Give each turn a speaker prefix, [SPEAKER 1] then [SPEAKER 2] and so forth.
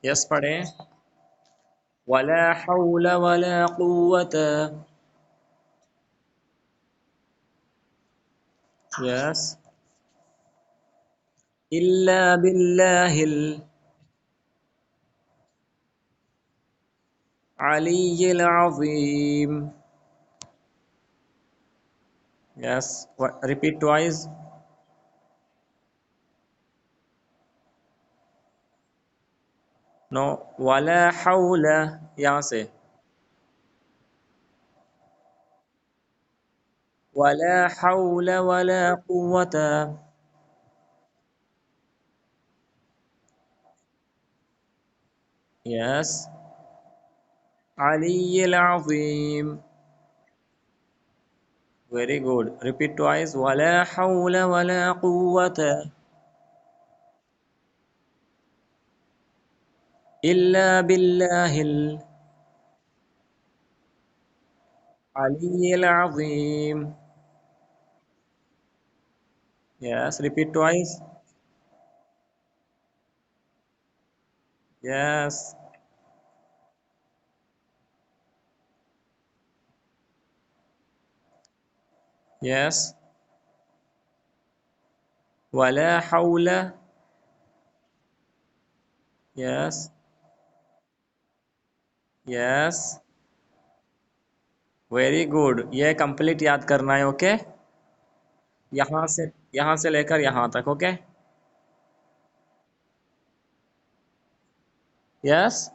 [SPEAKER 1] Yes पढ़ें। वला हौला वला कुव्वता। यस। इल्ला बिल्लाहिल अलिय्यिल अज़ीम। यस। Repeat twice. नो। वला हौला, यहाँ से। वला हौला वला कुव्वता। यस। अलिय्यिल अज़ीम। Very good. Repeat twice. वला हौला वला कुव्वता इल्ला बिल्लाहिल अलिय्यिल अज़ीम। Yes. Repeat twice. Yes. Yes. वला हौला। यस। यस। Very good. ये कंप्लीट याद करना है। ओके। यहाँ से लेकर यहाँ तक। ओके। यस।